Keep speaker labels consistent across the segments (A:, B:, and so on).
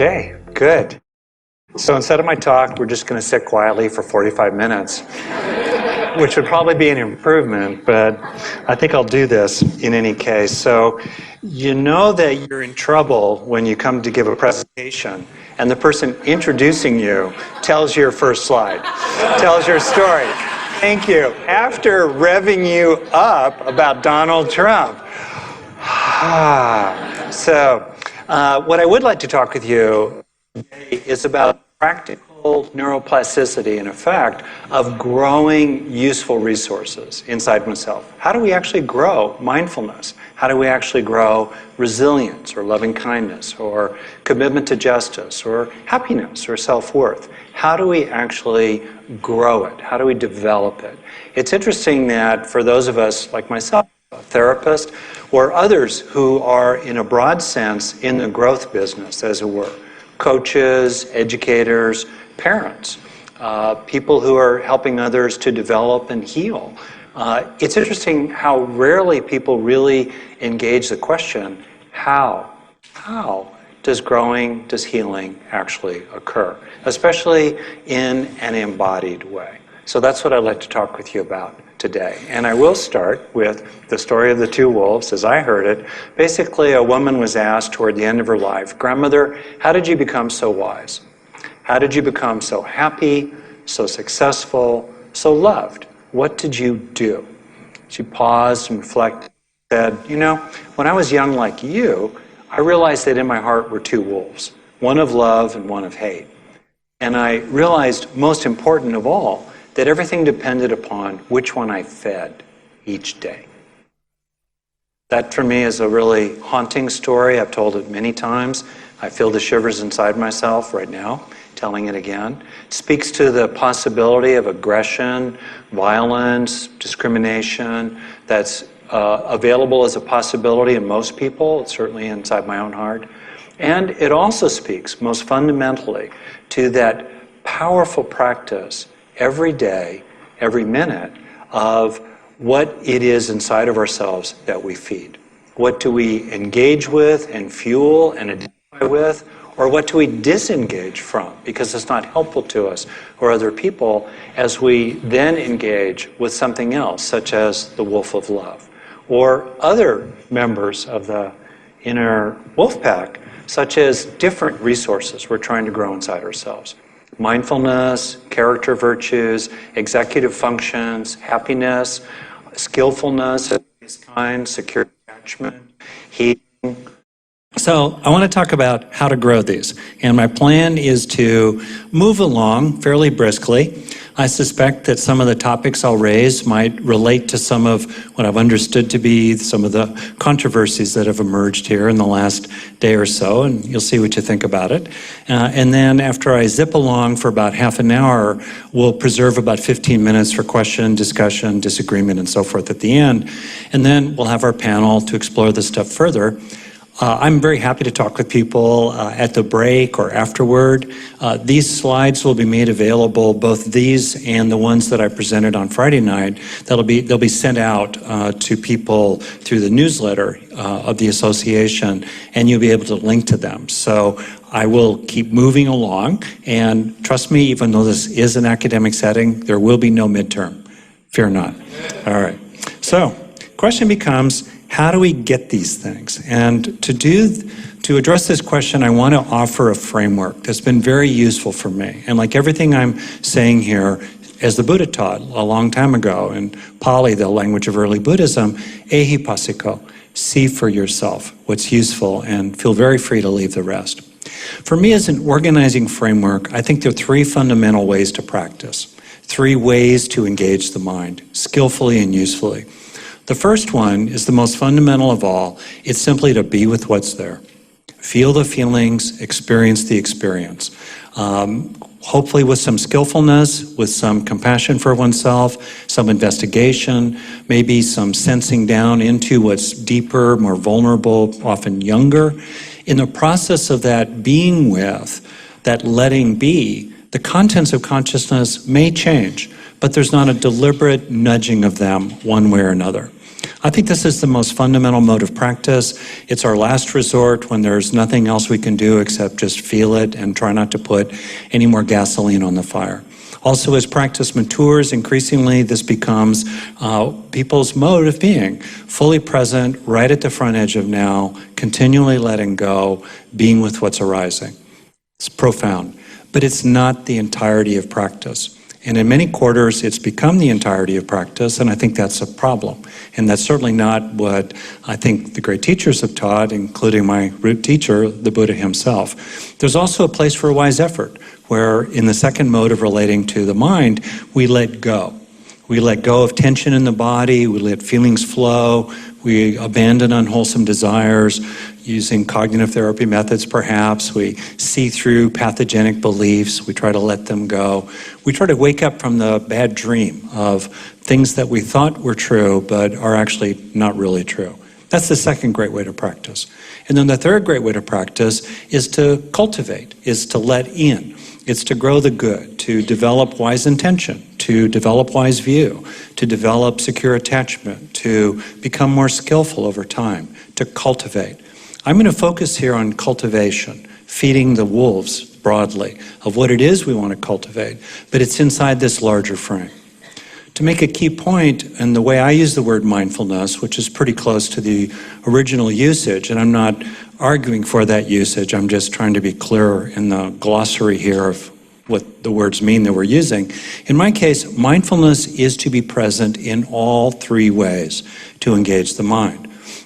A: Okay, good. So instead of my talk, we're just going to sit quietly for 45 minutes, which would probably be an improvement, but I think I'll do this in any case. So you know that you're in trouble when you come to give a presentation and the person introducing you tells your first slide, tells your story. Thank you. After revving you up about Donald Trump. So what I would like to talk with you today is about practical neuroplasticity and effect of growing useful resources inside myself. How do we actually grow mindfulness? How do we actually grow resilience or loving kindness or commitment to justice or happiness or self-worth? How do we actually grow it? How do we develop it? It's interesting that for those of us like myself, a therapist, or others who are in a broad sense in the growth business, as it were, coaches, educators, parents, people who are helping others to develop and heal. It's interesting how rarely people really engage the question, how does growing, does healing actually occur, especially in an embodied way. So that's what I'd like to talk with you about today. And I will start with the story of the two wolves, as I heard it. Basically, a woman was asked toward the end of her life, "Grandmother, how did you become so wise? How did you become so happy, so successful, so loved? What did you do?" She paused and reflected and said, "You know, when I was young like you, I realized that in my heart were two wolves, one of love and one of hate. And I realized, most important of all, that everything depended upon which one I fed each day." That for me is a really haunting story. I've told it many times. I feel the shivers inside myself right now, telling it again. It speaks to the possibility of aggression, violence, discrimination that's available as a possibility in most people, certainly inside my own heart. And it also speaks, most fundamentally, to that powerful practice every day, every minute, of what it is inside of ourselves that we feed. What do we engage with and fuel and identify with, or what do we disengage from because it's not helpful to us or other people, as we then engage with something else, such as the wolf of love, or other members of the inner wolf pack, such as different resources we're trying to grow inside ourselves. Mindfulness, character virtues, executive functions, happiness, skillfulness of this kind, secure attachment, healing. So I want to talk about how to grow these. And my plan is to move along fairly briskly. I suspect that some of the topics I'll raise might relate to some of what I've understood to be some of the controversies that have emerged here in the last day or so, and you'll see what you think about it. And then after I zip along for about half an hour, we'll preserve about 15 minutes for question, discussion, disagreement, and so forth at the end. And then we'll have our panel to explore this stuff further. I'm very happy to talk with people at the break or afterward. These slides will be made available, both these and the ones that I presented on Friday night. They'll be sent out to people through the newsletter of the association, and you'll be able to link to them. So I will keep moving along, and trust me, even though this is an academic setting, there will be no midterm. Fear not. All right. So, question becomes, how do we get these things? And to address this question, I want to offer a framework that's been very useful for me. And like everything I'm saying here, as the Buddha taught a long time ago in Pali, the language of early Buddhism, ehipassiko, see for yourself what's useful and feel very free to leave the rest. For me, as an organizing framework, I think there are three fundamental ways to practice, three ways to engage the mind, skillfully and usefully. The first one is the most fundamental of all. It's simply to be with what's there. Feel the feelings, experience the experience. Hopefully with some skillfulness, with some compassion for oneself, some investigation, maybe some sensing down into what's deeper, more vulnerable, often younger. In the process of that being with, that letting be, the contents of consciousness may change, but there's not a deliberate nudging of them one way or another. I think this is the most fundamental mode of practice. It's our last resort when there's nothing else we can do except just feel it and try not to put any more gasoline on the fire. Also, as practice matures, increasingly this becomes people's mode of being, fully present, right at the front edge of now, continually letting go, being with what's arising. It's profound, but it's not the entirety of practice. And in many quarters, it's become the entirety of practice, and I think that's a problem. And that's certainly not what I think the great teachers have taught, including my root teacher, the Buddha himself. There's also a place for a wise effort, where in the second mode of relating to the mind, we let go. We let go of tension in the body, we let feelings flow, we abandon unwholesome desires, using cognitive therapy methods perhaps. We see through pathogenic beliefs, we try to let them go. We try to wake up from the bad dream of things that we thought were true but are actually not really true. That's the second great way to practice. And then the third great way to practice is to cultivate, is to let in. It's to grow the good, to develop wise intention, to develop wise view, to develop secure attachment, to become more skillful over time, to cultivate. I'm going to focus here on cultivation, feeding the wolves broadly of what it is we want to cultivate, but it's inside this larger frame. To make a key point, and the way I use the word mindfulness, which is pretty close to the original usage, and I'm not arguing for that usage, I'm just trying to be clearer in the glossary here of what the words mean that we're using. In my case, mindfulness is to be present in all three ways to engage the mind.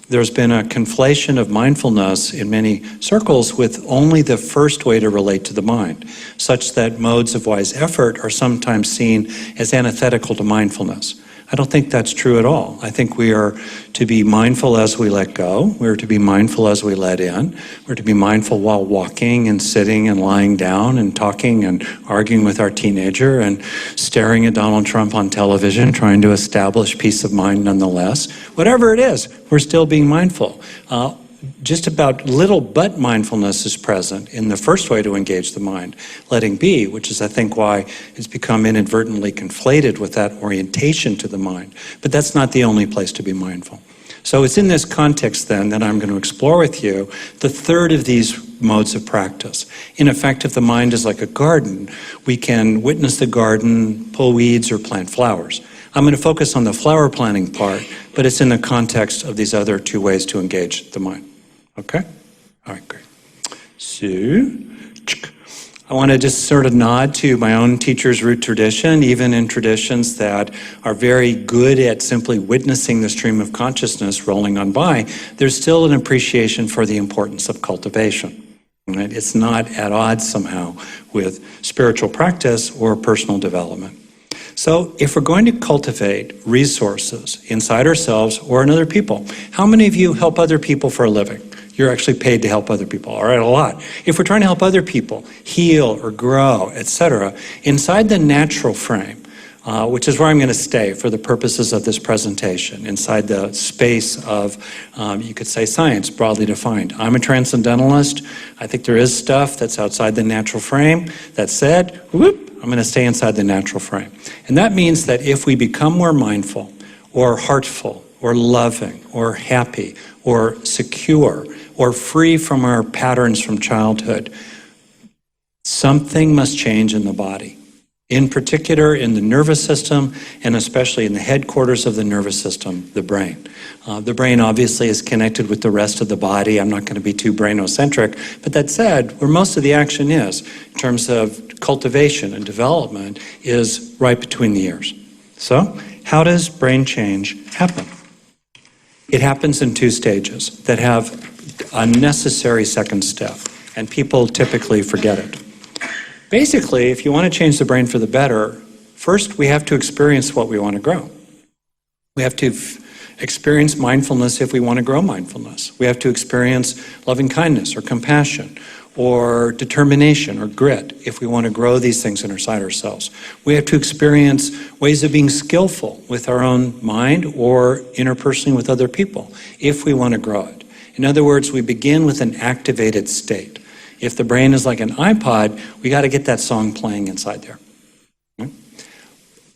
A: There's been a conflation of mindfulness in many circles with only the first way to relate to the mind, such that modes of wise effort are sometimes seen as antithetical to mindfulness. I don't think that's true at all. I think we are to be mindful as we let go. We're to be mindful as we let in. We're to be mindful while walking and sitting and lying down and talking and arguing with our teenager and staring at Donald Trump on television, trying to establish peace of mind nonetheless. Whatever it is, we're still being mindful. Just about little but mindfulness is present in the first way to engage the mind, letting be, which is, I think, why it's become inadvertently conflated with that orientation to the mind. But that's not the only place to be mindful. So it's in this context, then, that I'm going to explore with you the third of these modes of practice. In effect, if the mind is like a garden, we can witness the garden, pull weeds, or plant flowers. I'm going to focus on the flower planting part, but it's in the context of these other two ways to engage the mind. Okay? All right, great. So, I want to just sort of nod to my own teacher's root tradition, even in traditions that are very good at simply witnessing the stream of consciousness rolling on by. There's still an appreciation for the importance of cultivation. Right? It's not at odds somehow with spiritual practice or personal development. So if we're going to cultivate resources inside ourselves or in other people, how many of you help other people for a living? You're actually paid to help other people. All right, a lot. If we're trying to help other people heal or grow, etc., inside the natural frame, which is where I'm going to stay for the purposes of this presentation, inside the space of, you could say, science, broadly defined. I'm a transcendentalist. I think there is stuff that's outside the natural frame. That said, whoop, I'm going to stay inside the natural frame. And that means that if we become more mindful or heartful or loving or happy or secure or free from our patterns from childhood, something must change in the body. In particular, in the nervous system, and especially in the headquarters of the nervous system, the brain. The brain obviously is connected with the rest of the body. I'm not going to be too brainocentric, but that said, where most of the action is, in terms of cultivation and development, is right between the ears. So, how does brain change happen? It happens in two stages that have a necessary second step, and people typically forget it. Basically, if you want to change the brain for the better, first we have to experience what we want to grow. We have to experience mindfulness if we want to grow mindfulness. We have to experience loving kindness or compassion or determination or grit if we want to grow these things inside ourselves. We have to experience ways of being skillful with our own mind or interpersonally with other people if we want to grow it. In other words, we begin with an activated state. If the brain is like an iPod, we got to get that song playing inside there.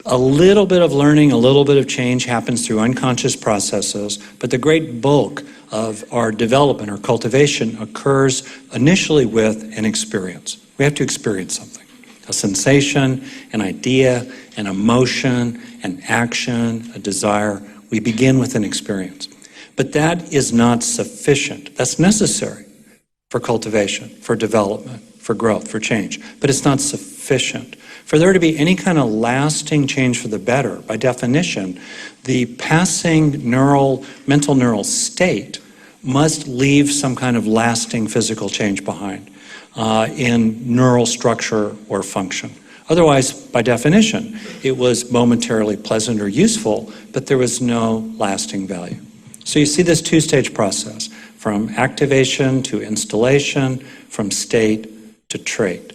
A: A little bit of learning, a little bit of change happens through unconscious processes, but the great bulk of our development or cultivation occurs initially with an experience. We have to experience something. A sensation, an idea, an emotion, an action, a desire. We begin with an experience. But that is not sufficient. That's necessary for cultivation, for development, for growth, for change. But it's not sufficient. For there to be any kind of lasting change for the better, by definition, the passing mental neural state must leave some kind of lasting physical change behind in neural structure or function. Otherwise, by definition, it was momentarily pleasant or useful, but there was no lasting value. So you see this two-stage process, from activation to installation, from state to trait.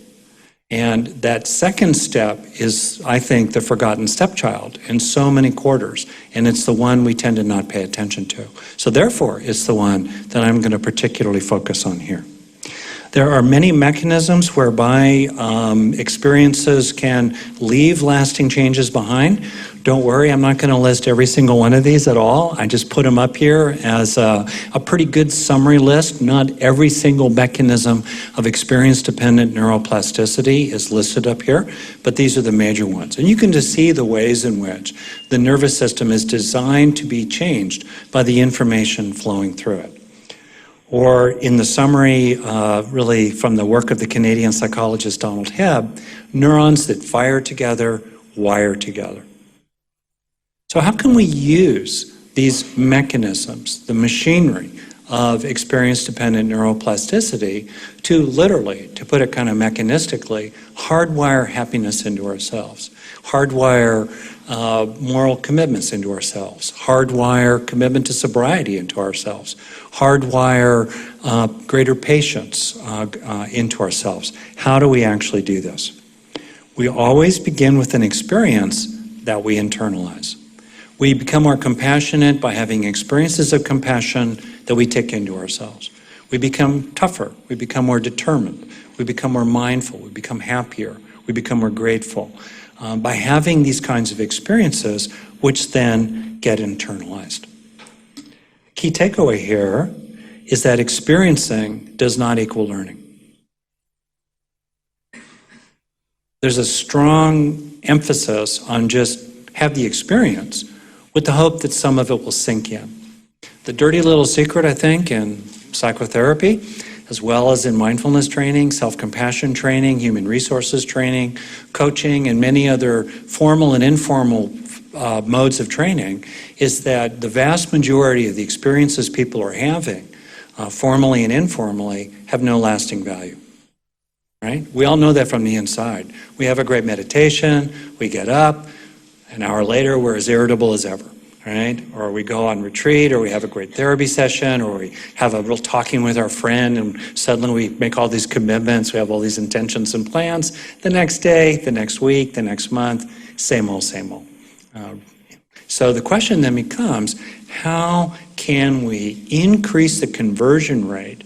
A: And that second step is, I think, the forgotten stepchild in so many quarters, and it's the one we tend to not pay attention to. So therefore, it's the one that I'm going to particularly focus on here. There are many mechanisms whereby experiences can leave lasting changes behind. Don't worry, I'm not going to list every single one of these at all. I just put them up here as a pretty good summary list. Not every single mechanism of experience-dependent neuroplasticity is listed up here, but these are the major ones. And you can just see the ways in which the nervous system is designed to be changed by the information flowing through it. Or in the summary, really from the work of the Canadian psychologist Donald Hebb, neurons that fire together, wire together. So how can we use these mechanisms, the machinery of experience-dependent neuroplasticity, to literally, to put it kind of mechanistically, hardwire happiness into ourselves, hardwire moral commitments into ourselves, hardwire commitment to sobriety into ourselves, hardwire greater patience into ourselves. How do we actually do this? We always begin with an experience that we internalize. We become more compassionate by having experiences of compassion that we take into ourselves. We become tougher. We become more determined. We become more mindful. We become happier. We become more grateful by having these kinds of experiences, which then get internalized. Key takeaway here is that experiencing does not equal learning. There's a strong emphasis on just have the experience with the hope that some of it will sink in. The dirty little secret, I think, in psychotherapy, as well as in mindfulness training, self-compassion training, human resources training, coaching, and many other formal and informal modes of training, is that the vast majority of the experiences people are having, formally and informally, have no lasting value. Right? We all know that from the inside. We have a great meditation, we get up, an hour later we're as irritable as ever. Right? Or we go on retreat, or we have a great therapy session, or we have a real talking with our friend, and suddenly we make all these commitments, we have all these intentions and plans. The next day, the next week, the next month, same old, same old. So the question then becomes, how can we increase the conversion rate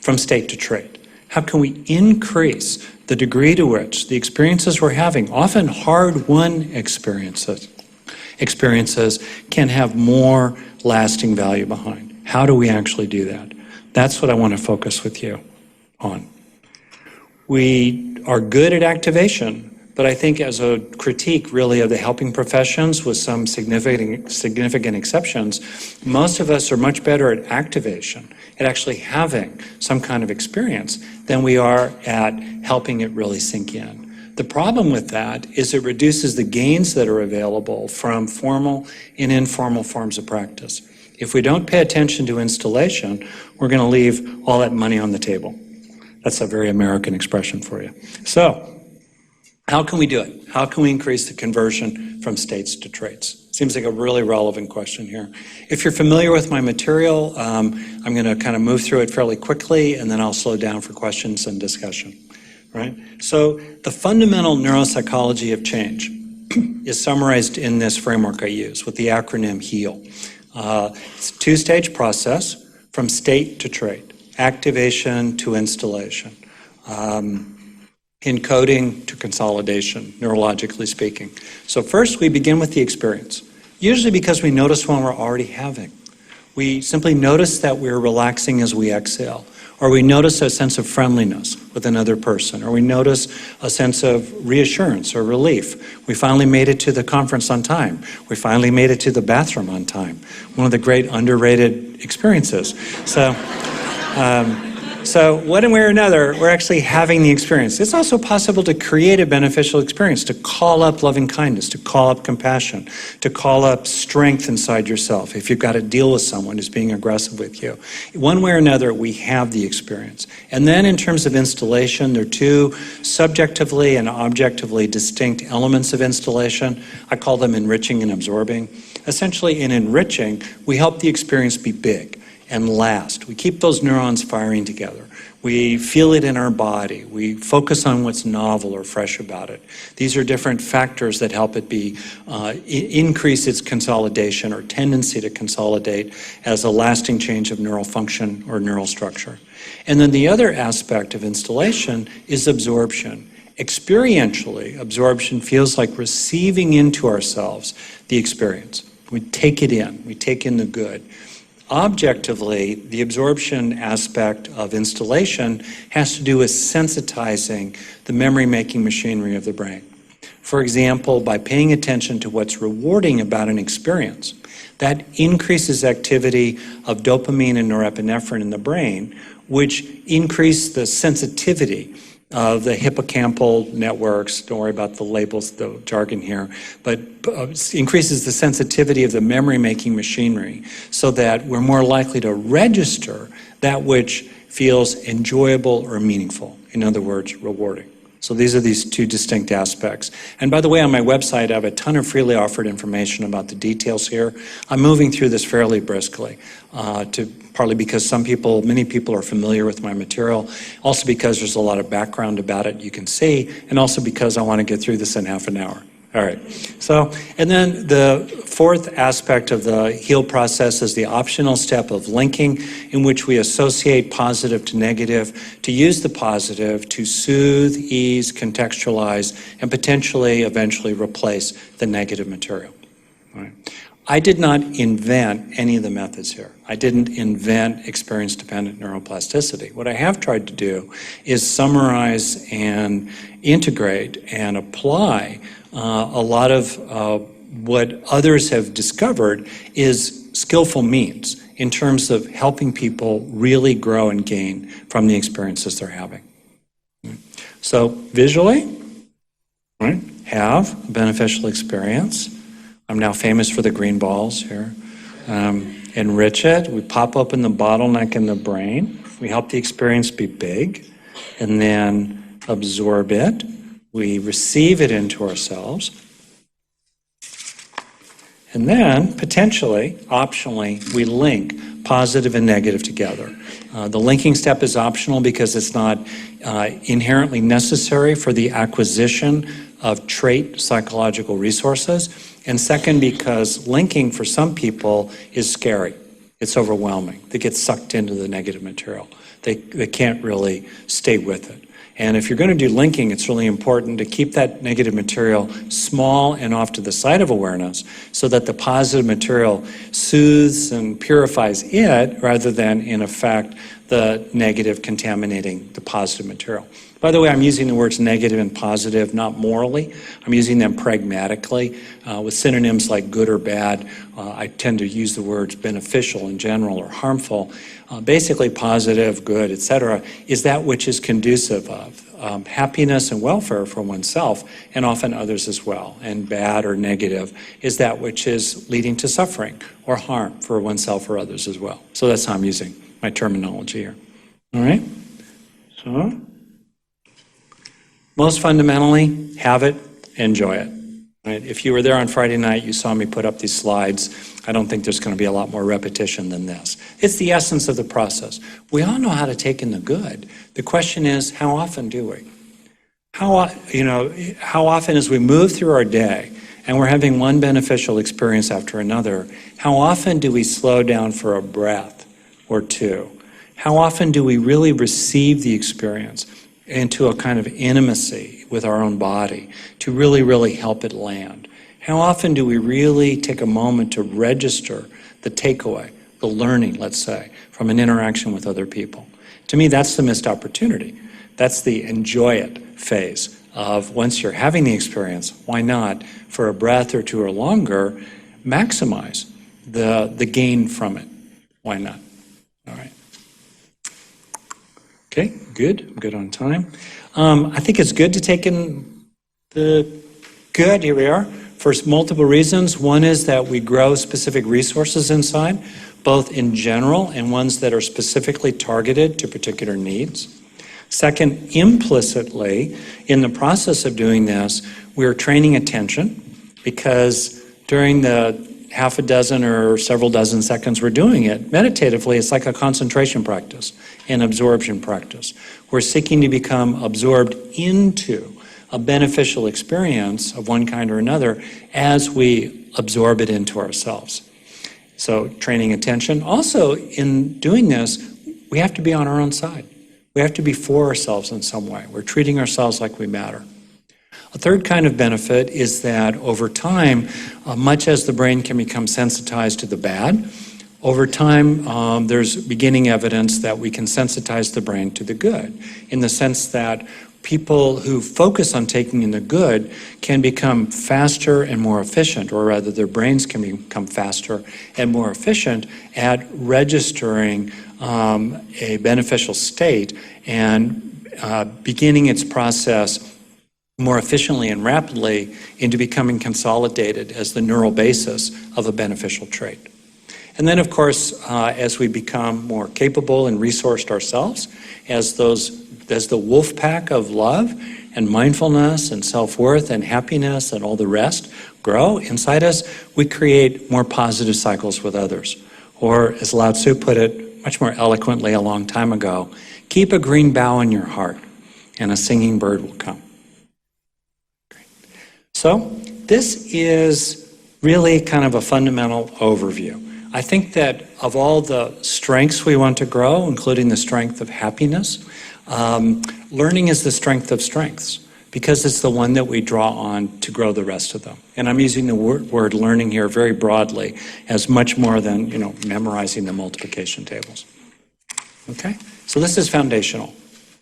A: from state to trait? How can we increase the degree to which the experiences we're having, often hard-won experiences, can have more lasting value behind? How do we actually do that? That's what I want to focus with you on. We are good at activation, but I think as a critique really of the helping professions, with some significant exceptions, most of us are much better at activation, at actually having some kind of experience, than we are at helping it really sink in. The problem with that is it reduces the gains that are available from formal and informal forms of practice. If we don't pay attention to installation, we're going to leave all that money on the table. That's a very American expression for you. So, how can we do it? How can we increase the conversion from states to traits? Seems like a really relevant question here. If you're familiar with my material, I'm going to kind of move through it fairly quickly, and then I'll slow down for questions and discussion. Right? So the fundamental neuropsychology of change is summarized in this framework I use with the acronym HEAL. It's a two-stage process from state to trait, activation to installation. encoding to consolidation, neurologically speaking. So first we begin with the experience, usually because we notice one we're already having. We simply notice that we're relaxing as we exhale, or we notice a sense of friendliness with another person, or we notice a sense of reassurance or relief. We finally made it to the conference on time. We finally made it to the bathroom on time. One of the great underrated experiences. So one way or another, we're actually having the experience. It's also possible to create a beneficial experience, to call up loving kindness, to call up compassion, to call up strength inside yourself if you've got to deal with someone who's being aggressive with you. One way or another, we have the experience. And then in terms of installation, there are two subjectively and objectively distinct elements of installation. I call them enriching and absorbing. Essentially, in enriching, we help the experience be big and last. We keep those neurons firing together. We feel it in our body. We focus on what's novel or fresh about it. These are different factors that help it be increase its consolidation or tendency to consolidate as a lasting change of neural function or neural structure. And then the other aspect of installation is absorption. Experientially, absorption feels like receiving into ourselves the experience. We take it in. We take in the good. Objectively, the absorption aspect of installation has to do with sensitizing the memory-making machinery of the brain. For example, by paying attention to what's rewarding about an experience, that increases activity of dopamine and norepinephrine in the brain, which increase the sensitivity of the hippocampal networks. Don't worry about the labels, the jargon here, but increases the sensitivity of the memory-making machinery so that we're more likely to register that which feels enjoyable or meaningful. In other words, rewarding. So these are these two distinct aspects. And by the way, on my website, I have a ton of freely offered information about the details here. I'm moving through this fairly briskly, partly because many people are familiar with my material, also because there's a lot of background about it you can see, and also because I want to get through this in half an hour. All right. So, and then the fourth aspect of the heal process is the optional step of linking, in which we associate positive to negative, to use the positive to soothe, ease, contextualize, and potentially eventually replace the negative material. All right. I did not invent any of the methods here. I didn't invent experience-dependent neuroplasticity. What I have tried to do is summarize and integrate and apply a lot of what others have discovered is skillful means in terms of helping people really grow and gain from the experiences they're having. So visually, right, have a beneficial experience. I'm now famous for the green balls here. Enrich it. We pop open the bottleneck in the brain. We help the experience be big. And then absorb it. We receive it into ourselves. And then, potentially, optionally, we link positive and negative together. The linking step is optional because it's not inherently necessary for the acquisition of trait psychological resources. And second, because linking for some people is scary. It's overwhelming. They get sucked into the negative material. They can't really stay with it. And if you're going to do linking, it's really important to keep that negative material small and off to the side of awareness so that the positive material soothes and purifies it rather than, in effect, the negative contaminating the positive material. By the way, I'm using the words negative and positive not morally. I'm using them pragmatically. With synonyms like good or bad, I tend to use the words beneficial in general or harmful. Basically, positive, good, etc., is that which is conducive of happiness and welfare for oneself and often others as well. And bad or negative is that which is leading to suffering or harm for oneself or others as well. So that's how I'm using my terminology here. All right? So, most fundamentally, have it, enjoy it. Right? If you were there on Friday night, you saw me put up these slides. I don't think there's going to be a lot more repetition than this. It's the essence of the process. We all know how to take in the good. The question is, how often do we? How often as we move through our day and we're having one beneficial experience after another, how often do we slow down for a breath or two? How often do we really receive the experience into a kind of intimacy with our own body to really, really help it land? How often do we really take a moment to register the takeaway, the learning, let's say, from an interaction with other people? To me, that's the missed opportunity. That's the enjoy it phase of once you're having the experience, why not, for a breath or two or longer, maximize the gain from it? Why not? All right. Okay, good. I'm good on time. I think it's good to take in the good. Here we are. For multiple reasons. One is that we grow specific resources inside, both in general and ones that are specifically targeted to particular needs. Second, implicitly, in the process of doing this, we're training attention, because during the half a dozen or several dozen seconds we're doing it meditatively, it's like a concentration practice, an absorption practice. We're seeking to become absorbed into a beneficial experience of one kind or another as we absorb it into ourselves. So training attention. Also, in doing this, we have to be on our own side. We have to be for ourselves in some way. We're treating ourselves like we matter. A third kind of benefit is that over time, much as the brain can become sensitized to the bad, over time there's beginning evidence that we can sensitize the brain to the good, in the sense that people who focus on taking in the good can become faster and more efficient, or rather their brains can become faster and more efficient at registering a beneficial state and beginning its process more efficiently and rapidly into becoming consolidated as the neural basis of a beneficial trait. And then, of course, as we become more capable and resourced ourselves, as the wolf pack of love and mindfulness and self-worth and happiness and all the rest grow inside us, we create more positive cycles with others. Or, as Lao Tzu put it much more eloquently a long time ago, keep a green bough in your heart and a singing bird will come. So this is really kind of a fundamental overview. I think that of all the strengths we want to grow, including the strength of happiness, learning is the strength of strengths, because it's the one that we draw on to grow the rest of them. And I'm using the word learning here very broadly, as much more than, memorizing the multiplication tables. Okay? So this is foundational.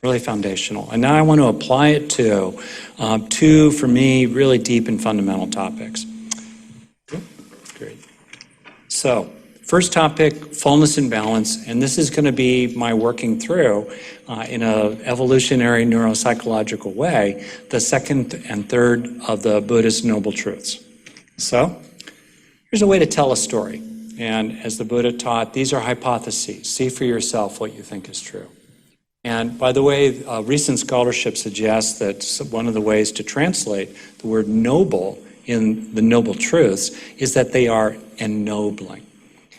A: Really foundational. And now I want to apply it to two, for me, really deep and fundamental topics. Great. So, first topic, fullness and balance, and this is going to be my working through, in an evolutionary neuropsychological way, the second and third of the Buddhist Noble Truths. So, here's a way to tell a story. And as the Buddha taught, these are hypotheses. See for yourself what you think is true. And by the way, recent scholarship suggests that one of the ways to translate the word noble in the Noble Truths is that they are ennobling.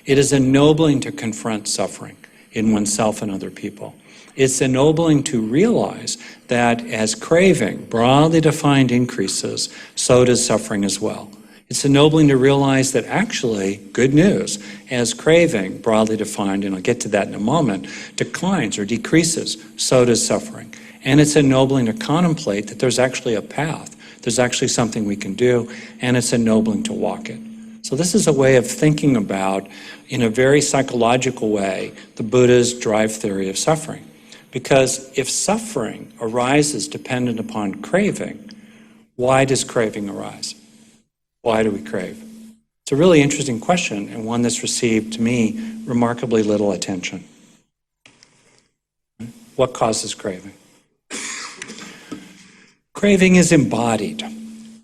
A: It is ennobling to confront suffering in oneself and other people. It's ennobling to realize that as craving, broadly defined, increases, so does suffering as well. It's ennobling to realize that actually, good news, as craving, broadly defined, and I'll get to that in a moment, declines or decreases, so does suffering. And it's ennobling to contemplate that there's actually a path, there's actually something we can do, and it's ennobling to walk it. So this is a way of thinking about, in a very psychological way, the Buddha's drive theory of suffering. Because if suffering arises dependent upon craving, why does craving arise? Why do we crave? It's a really interesting question, and one that's received, to me, remarkably little attention. What causes craving? Craving is embodied.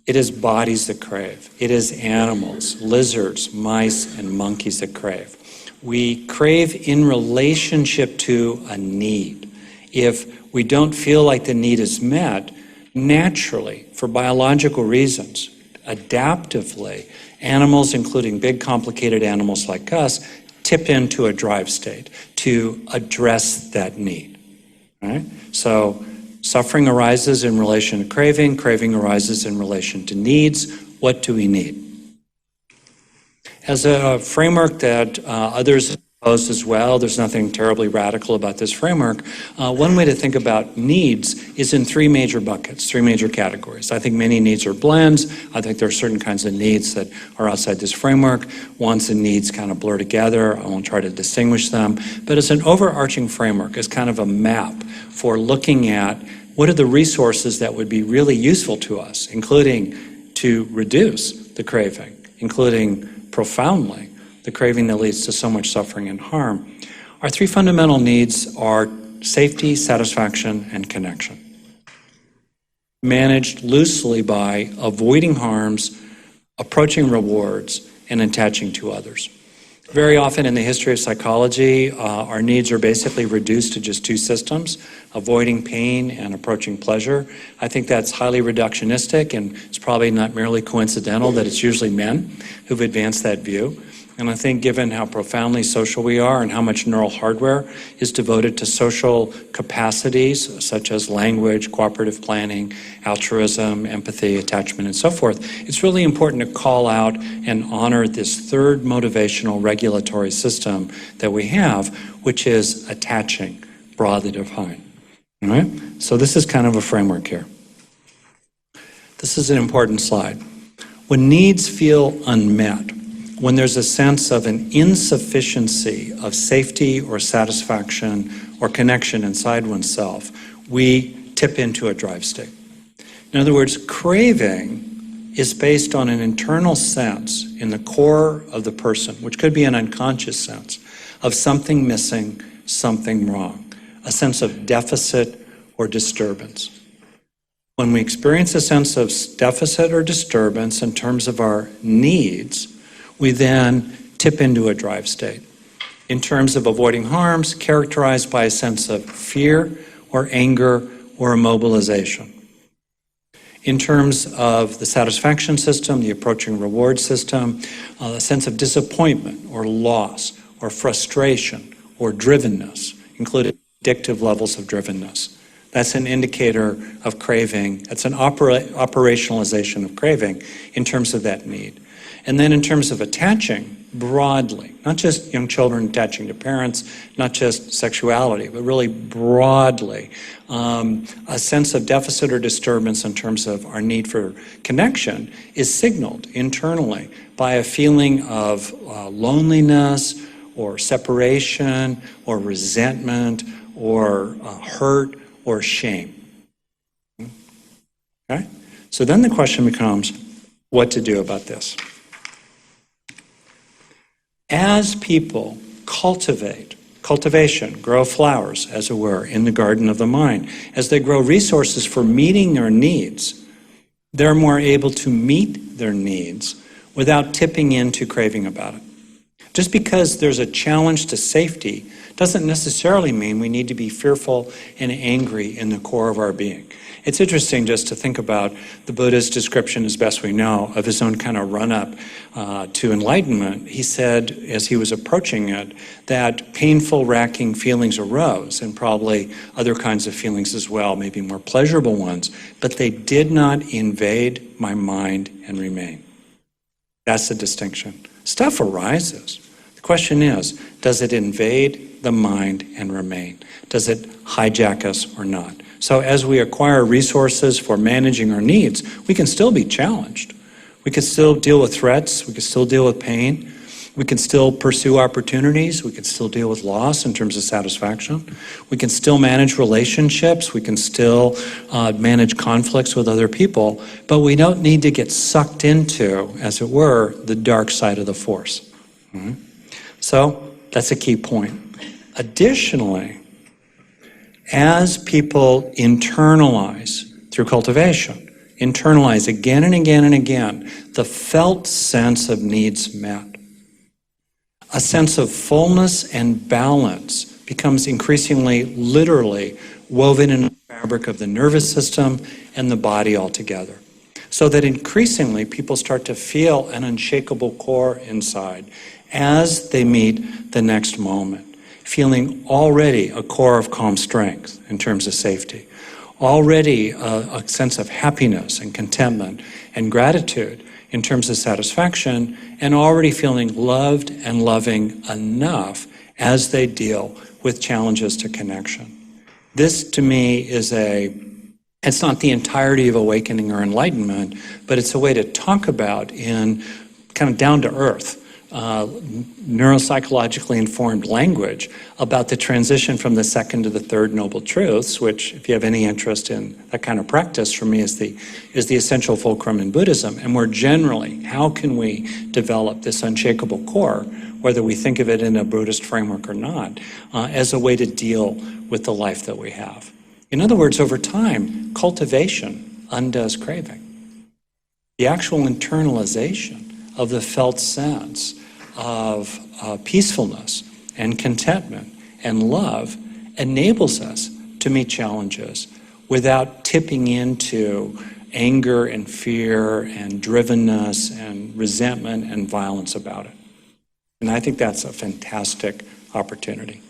A: It is bodies that crave. It is animals, lizards, mice, and monkeys that crave. We crave in relationship to a need. If we don't feel like the need is met, naturally, for biological reasons, adaptively, animals, including big complicated animals like us, tip into a drive state to address that need. Right? So suffering arises in relation to craving, craving arises in relation to needs. What do we need? As a framework that others proposed as well. There's nothing terribly radical about this framework. One way to think about needs is in three major buckets, three major categories. I think many needs are blends. I think there are certain kinds of needs that are outside this framework. Wants and needs kind of blur together. I won't try to distinguish them. But it's an overarching framework. It's kind of a map for looking at what are the resources that would be really useful to us, including to reduce the craving, including profoundly the craving that leads to so much suffering and harm. Our three fundamental needs are safety, satisfaction, and connection, managed loosely by avoiding harms, approaching rewards, and attaching to others. Very often in the history of psychology, our needs are basically reduced to just two systems, avoiding pain and approaching pleasure. I think that's highly reductionistic, and it's probably not merely coincidental that it's usually men who've advanced that view. And I think given how profoundly social we are and how much neural hardware is devoted to social capacities such as language, cooperative planning, altruism, empathy, attachment, and so forth, it's really important to call out and honor this third motivational regulatory system that we have, which is attaching, broadly defined. All right? So this is kind of a framework here. This is an important slide. When needs feel unmet, when there's a sense of an insufficiency of safety or satisfaction or connection inside oneself, we tip into a drive state. In other words, craving is based on an internal sense in the core of the person, which could be an unconscious sense, of something missing, something wrong, a sense of deficit or disturbance. When we experience a sense of deficit or disturbance in terms of our needs, we then tip into a drive state in terms of avoiding harms characterized by a sense of fear or anger or immobilization. In terms of the satisfaction system, the approaching reward system, a sense of disappointment or loss or frustration or drivenness, including addictive levels of drivenness. That's an indicator of craving. That's an operationalization of craving in terms of that need. And then in terms of attaching broadly, not just young children attaching to parents, not just sexuality, but really broadly, a sense of deficit or disturbance in terms of our need for connection is signaled internally by a feeling of loneliness or separation or resentment or hurt or shame. Okay? So then the question becomes what to do about this. As people cultivation, grow flowers, as it were, in the garden of the mind, as they grow resources for meeting their needs, they're more able to meet their needs without tipping into craving about it. Just because there's a challenge to safety doesn't necessarily mean we need to be fearful and angry in the core of our being. It's interesting just to think about the Buddha's description, as best we know, of his own kind of run-up to enlightenment. He said, as he was approaching it, that painful, racking feelings arose, and probably other kinds of feelings as well, maybe more pleasurable ones, but they did not invade my mind and remain. That's the distinction. Stuff arises. The question is, does it invade the mind and remain? Does it hijack us or not? So as we acquire resources for managing our needs, we can still be challenged. We can still deal with threats. We can still deal with pain. We can still pursue opportunities. We can still deal with loss in terms of satisfaction. We can still manage relationships. We can still manage conflicts with other people. But we don't need to get sucked into, as it were, the dark side of the force. Mm-hmm. So that's a key point. Additionally, as people internalize through cultivation, internalize again and again and again the felt sense of needs met, a sense of fullness and balance becomes increasingly literally woven in the fabric of the nervous system and the body altogether. So that increasingly people start to feel an unshakable core inside as they meet the next moment, feeling already a core of calm strength in terms of safety, already a sense of happiness and contentment and gratitude in terms of satisfaction and already feeling loved and loving enough as they deal with challenges to connection. This, to me, it's not the entirety of awakening or enlightenment, but it's a way to talk about in kind of down-to-earth, neuropsychologically informed language about the transition from the second to the third noble truths, which, if you have any interest in that kind of practice, for me is the essential fulcrum in Buddhism. And more generally, how can we develop this unshakable core, whether we think of it in a Buddhist framework or not, as a way to deal with the life that we have. In other words, over time, cultivation undoes craving. The actual internalization of the felt sense of peacefulness and contentment and love enables us to meet challenges without tipping into anger and fear and drivenness and resentment and violence about it. And I think that's a fantastic opportunity.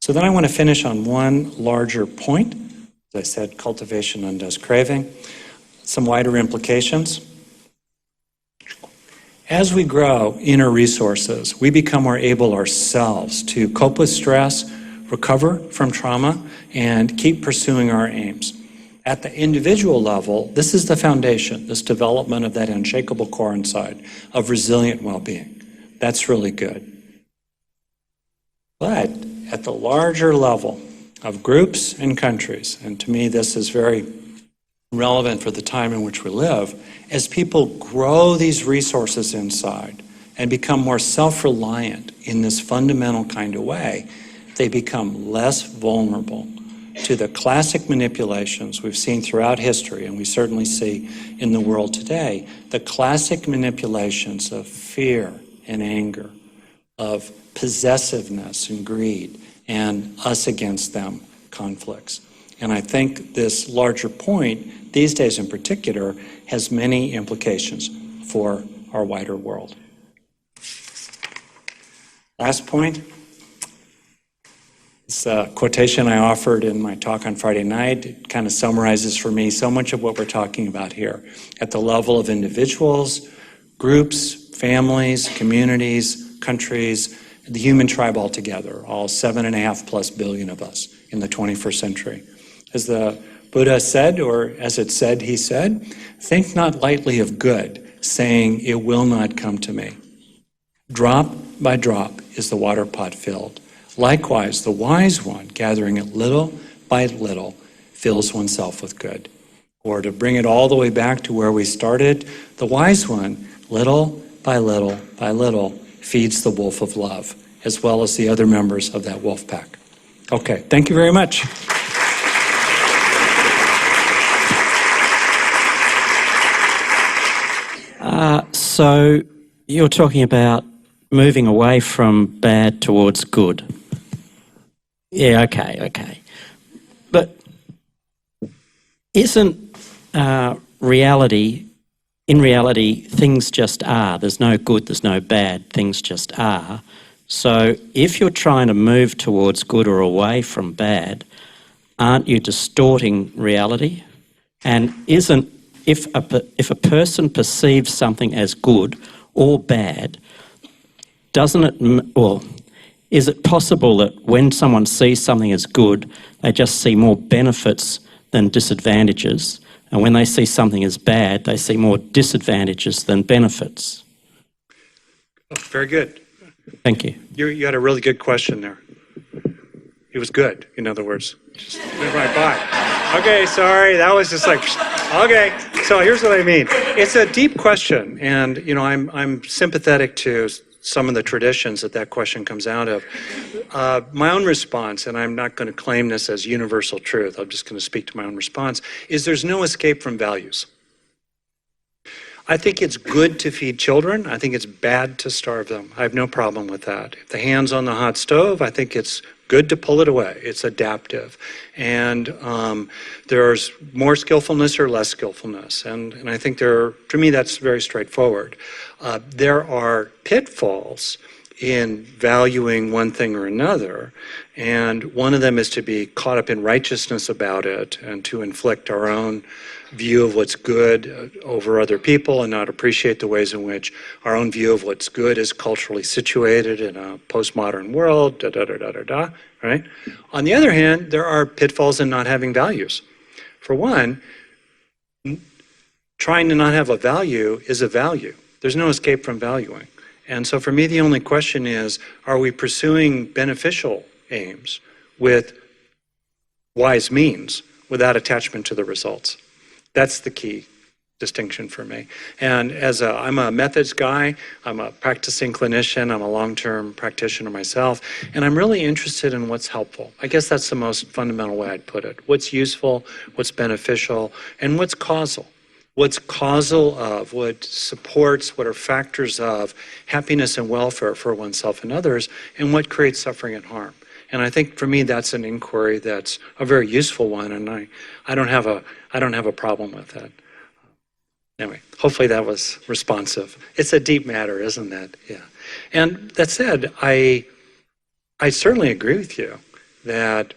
A: So then I want to finish on one larger point. As I said, cultivation undoes craving. Some wider implications. As we grow inner resources, we become more able ourselves to cope with stress, recover from trauma, and keep pursuing our aims. At the individual level, this is the foundation, this development of that unshakable core inside of resilient well-being. That's really good. But at the larger level of groups and countries, and to me this is very relevant for the time in which we live, as people grow these resources inside and become more self-reliant in this fundamental kind of way, they become less vulnerable to the classic manipulations we've seen throughout history, and we certainly see in the world today, the classic manipulations of fear and anger, of possessiveness and greed, and us against them conflicts. And I think this larger point, these days in particular, has many implications for our wider world. Last point. It's a quotation I offered in my talk on Friday night. It kind of summarizes for me so much of what we're talking about here. At the level of individuals, groups, families, communities, countries, the human tribe altogether, all 7.5+ billion of us in the 21st century. As the Buddha said, or as it said, he said, think not lightly of good, saying it will not come to me. Drop by drop is the water pot filled. Likewise, the wise one, gathering it little by little, fills oneself with good. Or to bring it all the way back to where we started, the wise one, little by little by little, feeds the wolf of love, as well as the other members of that wolf pack. Okay, thank you very much.
B: So you're talking about moving away from bad towards good. Yeah, okay. But isn't reality, in reality, things just are. There's no good, there's no bad, things just are. So if you're trying to move towards good or away from bad, aren't you distorting reality? And if a person perceives something as good or bad, is it possible that when someone sees something as good, they just see more benefits than disadvantages, and when they see something as bad, they see more disadvantages than benefits?
A: Oh, very good.
B: Thank you.
A: You had a really good question there. It was good, in other words. Just went right by. Okay, sorry, that was just like, okay. So here's what I mean. It's a deep question, and I'm sympathetic to some of the traditions that question comes out of. My own response, and I'm not going to claim this as universal truth, I'm just going to speak to my own response, is there's no escape from values. I think it's good to feed children. I think it's bad to starve them. I have no problem with that. If the hand's on the hot stove, I think it's good to pull it away. It's adaptive. And there's more skillfulness or less skillfulness. And I think to me, that's very straightforward. There are pitfalls in valuing one thing or another, and one of them is to be caught up in righteousness about it and to inflict our own view of what's good over other people and not appreciate the ways in which our own view of what's good is culturally situated in a postmodern world, right? On the other hand, there are pitfalls in not having values. For one, trying to not have a value is a value. There's no escape from valuing. And so for me, the only question is, are we pursuing beneficial aims with wise means without attachment to the results? That's the key distinction for me. And I'm a methods guy, I'm a practicing clinician, I'm a long-term practitioner myself, and I'm really interested in what's helpful. I guess that's the most fundamental way I'd put it. What's useful, what's beneficial, and what's causal. What's causal of, what supports, what are factors of happiness and welfare for oneself and others, and what creates suffering and harm. And I think for me that's an inquiry that's a very useful one, and I don't have a problem with that. Anyway, hopefully that was responsive. It's a deep matter, isn't it? Yeah. And that said, I certainly agree with you that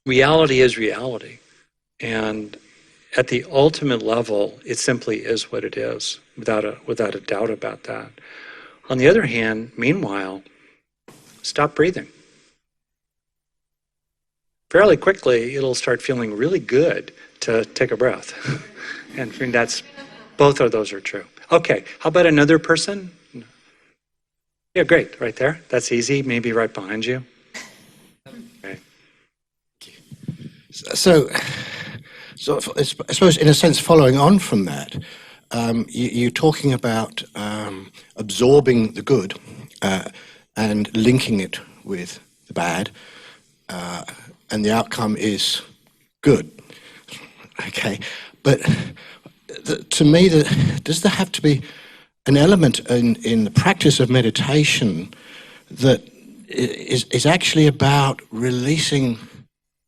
A: reality is reality, and at the ultimate level, it simply is what it is, without a doubt about that. On the other hand, meanwhile, stop breathing. Fairly quickly, it'll start feeling really good to take a breath. And I mean, both of those are true. Okay, how about another person? Yeah, great, right there. That's easy, maybe right behind you. Okay.
C: So I suppose, in a sense, following on from that, you're talking about absorbing the good and linking it with the bad, and the outcome is good. Okay, but to me, does there have to be an element in the practice of meditation that is actually about releasing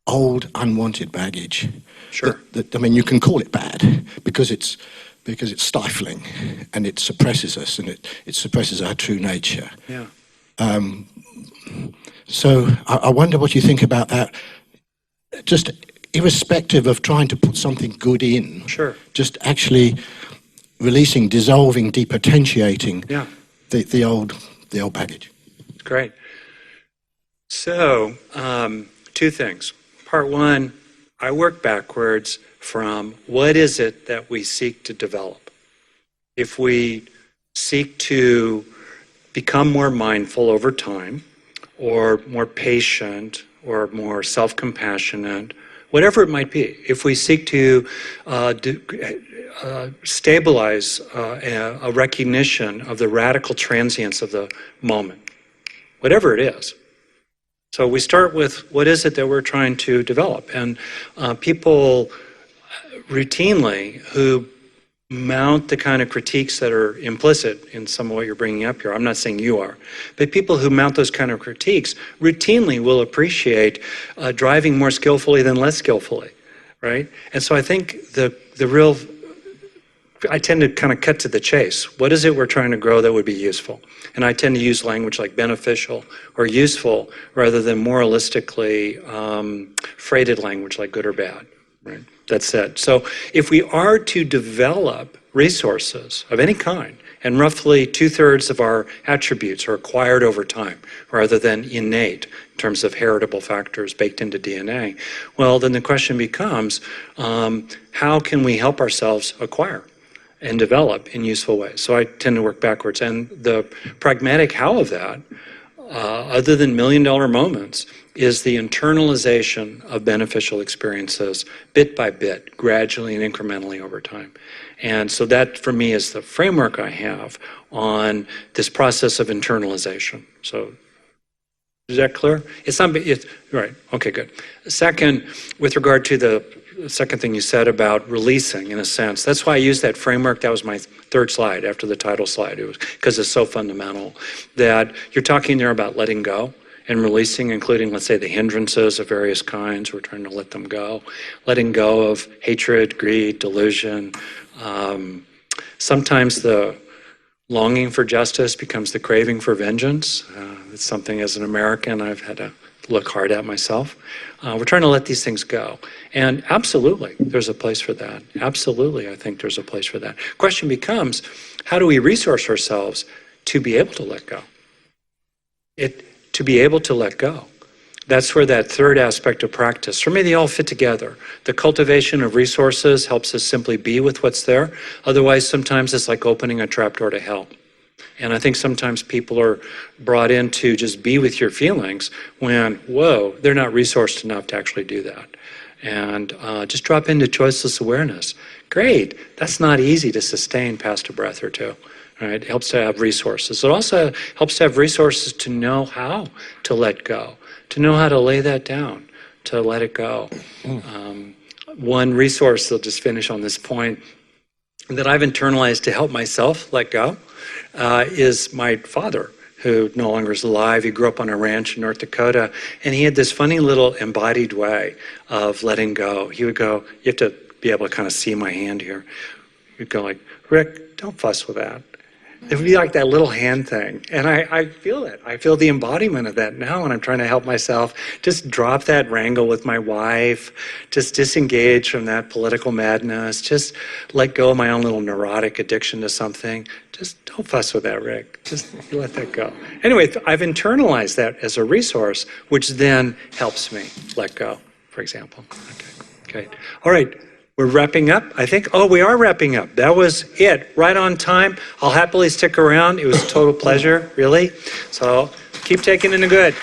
C: old, unwanted baggage?
A: Sure.
C: I mean, you can call it bad because it's stifling and it suppresses us and it suppresses our true nature.
A: Yeah.
C: So I wonder what you think about that, just irrespective of trying to put something good in.
A: Sure.
C: Just actually releasing, dissolving, depotentiating the old baggage.
A: Great. So, two things. Part one, I work backwards from what is it that we seek to develop. If we seek to become more mindful over time, or more patient, or more self-compassionate, whatever it might be, if we seek to stabilize a recognition of the radical transience of the moment, whatever it is. So we start with what is it that we're trying to develop, and people routinely who mount the kind of critiques that are implicit in some of what you're bringing up here, I'm not saying you are, but people who mount those kind of critiques routinely will appreciate driving more skillfully than less skillfully, right? And so I think the real, I tend to kind of cut to the chase. What is it we're trying to grow that would be useful? And I tend to use language like beneficial or useful rather than moralistically freighted language like good or bad, right? That's it. So if we are to develop resources of any kind, and roughly 2/3 of our attributes are acquired over time rather than innate in terms of heritable factors baked into DNA, well, then the question becomes, how can we help ourselves acquire and develop in useful ways? So I tend to work backwards. And the pragmatic how of that, other than million-dollar moments, is the internalization of beneficial experiences bit by bit, gradually and incrementally over time. And so that, for me, is the framework I have on this process of internalization. So is that clear? Right, okay, good. Second, with regard to the second thing you said about releasing, in a sense, that's why I used that framework. That was my third slide after the title slide. It was because it's so fundamental that you're talking there about letting go and releasing, including, let's say, the hindrances of various kinds. We're trying to let them go. Letting go of hatred, greed, delusion. Sometimes the Longing for justice becomes the craving for vengeance. It's something as an American I've had to look hard at myself. We're trying to let these things go. And absolutely, there's a place for that. Absolutely, I think there's a place for that. Question becomes, how do we resource ourselves to be able to let go? To be able to let go. That's where that third aspect of practice, for me, they all fit together. The cultivation of resources helps us simply be with what's there. Otherwise, sometimes it's like opening a trapdoor to hell. And I think sometimes people are brought in to just be with your feelings when, whoa, they're not resourced enough to actually do that. And just drop into choiceless awareness. Great, that's not easy to sustain past a breath or two. Right? It helps to have resources. It also helps to have resources to know how to let go, to know how to lay that down, to let it go. One resource, I'll just finish on this point, that I've internalized to help myself let go is my father, who no longer is alive. He grew up on a ranch in North Dakota, and he had this funny little embodied way of letting go. He would go, you have to be able to kind of see my hand here. He'd go like, Rick, don't fuss with that. It would be like that little hand thing. And I feel it. I feel the embodiment of that now when I'm trying to help myself just drop that wrangle with my wife, just disengage from that political madness, just let go of my own little neurotic addiction to something. Just don't fuss with that, Rick. Just let that go. Anyway, I've internalized that as a resource, which then helps me let go, for example. Okay. All right. We're wrapping up, I think. Oh, we are wrapping up. That was it. Right on time. I'll happily stick around. It was a total pleasure, really. So keep taking in the good.